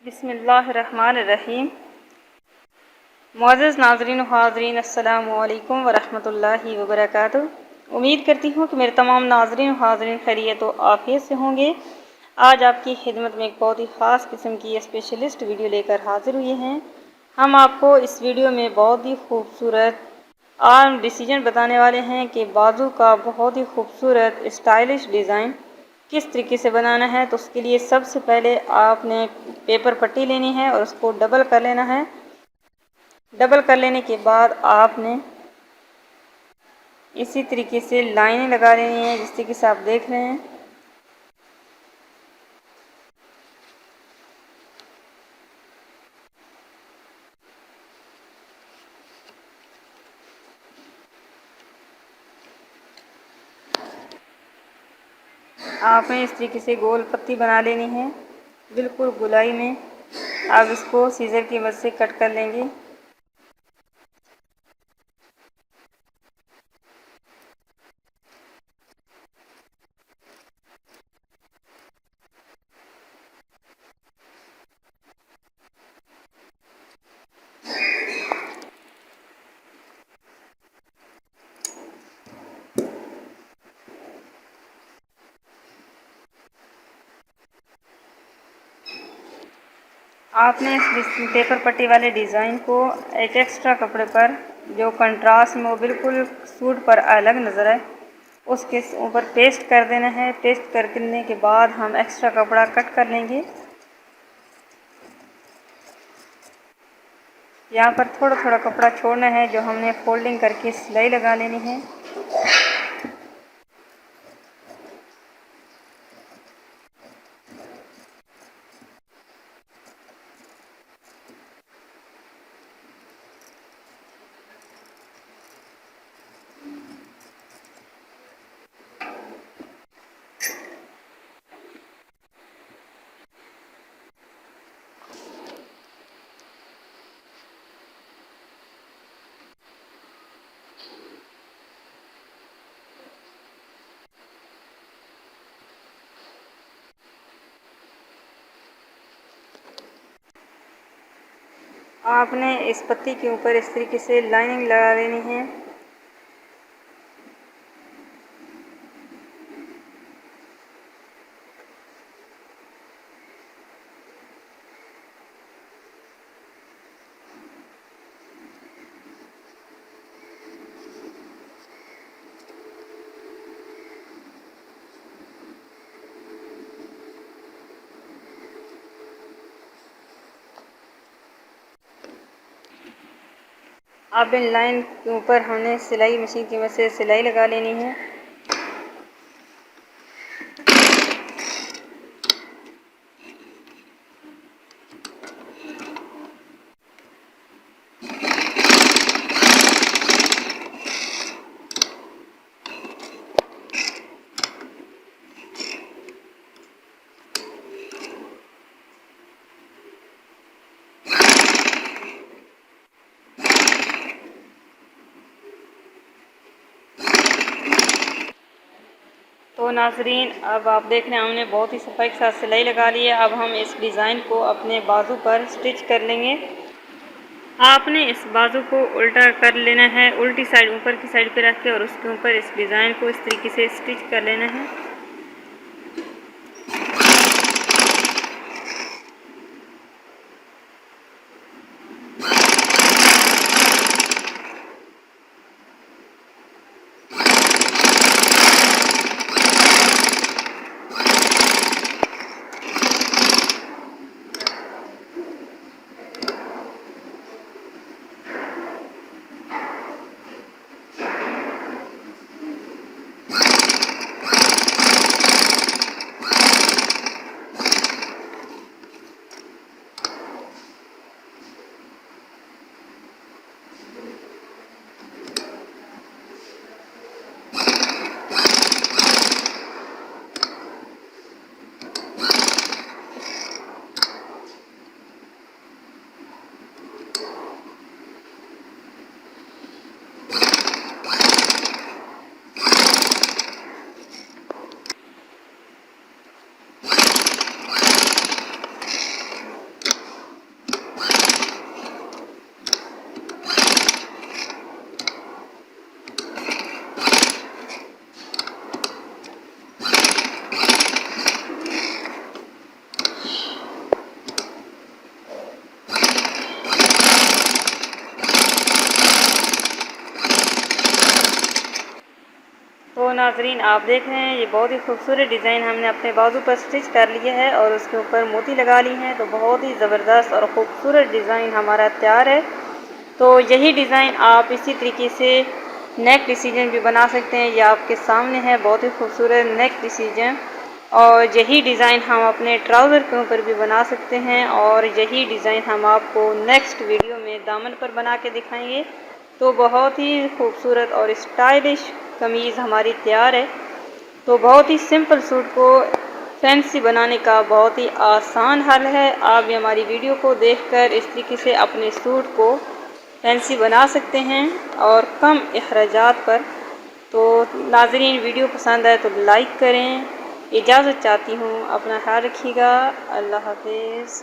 बिस्मिल्लाहिर्रहमानिर्रहीम। मुअज़्ज़ज़ नाज़रीन व हाज़रीन, अस्सलामु अलैकुम व रहमतुल्लाहि व बरकातुहू। उम्मीद करती हूँ कि मेरे तमाम नाज़रीन व हाज़रीन खैरियत व आफ़ियत से होंगे। आज आपकी खिदमत में एक बहुत ही ख़ास किस्म की स्पेशलिस्ट वीडियो लेकर हाज़िर हुए हैं। हम आपको इस वीडियो में बहुत ही खूबसूरत आर्म डिसीजन बताने वाले हैं कि बाजू का बहुत ही खूबसूरत स्टाइलिश डिज़ाइन किस तरीके से बनाना है। तो उसके लिए सबसे पहले आपने पेपर पट्टी लेनी है और उसको डबल कर लेना है। डबल कर लेने के बाद आपने इसी तरीके से लाइनें लगा लेनी है, जिस तरीके से आप देख रहे हैं। आपने इस तरीके से गोल पत्ती बना लेनी है, बिल्कुल गोलाई में। आप इसको सीज़र की मदद से कट कर लेंगे। आपने इस पेपर पट्टी वाले डिज़ाइन को एक एक्स्ट्रा कपड़े पर, जो कंट्रास्ट में वो बिल्कुल सूट पर अलग नज़र आए, उसके ऊपर पेस्ट कर देना है। पेस्ट करने के बाद हम एक्स्ट्रा कपड़ा कट कर लेंगे। यहाँ पर थोड़ा थोड़ा कपड़ा छोड़ना है, जो हमने फोल्डिंग करके सिलाई लगा लेनी है। आपने इस पत्ती के ऊपर इस तरीके से लाइनिंग लगा लेनी है। अब इन लाइन के ऊपर हमने सिलाई मशीन की मदद से सिलाई लगा लेनी है। तो नाज़रीन, अब आप देख रहे हैं हमने बहुत ही सफाई के साथ सिलाई लगा ली है। अब हम इस डिज़ाइन को अपने बाजू पर स्टिच कर लेंगे। आपने इस बाजू को उल्टा कर लेना है, उल्टी साइड ऊपर की साइड पे रख के, और उसके ऊपर इस डिज़ाइन को इस तरीके से स्टिच कर लेना है। तो नाजरीन आप देख रहे हैं ये बहुत ही खूबसूरत डिज़ाइन हमने अपने बाजू पर स्टिच कर लिया है और उसके ऊपर मोती लगा ली हैं। तो बहुत ही ज़बरदस्त और ख़ूबसूरत डिज़ाइन हमारा तैयार है। तो यही डिज़ाइन आप इसी तरीके से नेक डिसीजन भी बना सकते हैं। यह आपके सामने है बहुत ही खूबसूरत नेक डिसीजन। और यही डिज़ाइन हम अपने ट्राउज़र के ऊपर भी बना सकते हैं और यही डिज़ाइन हम आपको नेक्स्ट वीडियो में दामन पर बना के दिखाएंगे। तो बहुत ही खूबसूरत और स्टाइलिश कमीज़ हमारी तैयार है। तो बहुत ही सिंपल सूट को फैंसी बनाने का बहुत ही आसान हल है। आप भी हमारी वीडियो को देखकर इस तरीके से अपने सूट को फैंसी बना सकते हैं और कम अखराजात पर। तो नाज़रीन वीडियो पसंद आए तो लाइक करें। इजाज़त चाहती हूँ, अपना ख्याल रखिएगा। अल्लाह हाफ़िज़।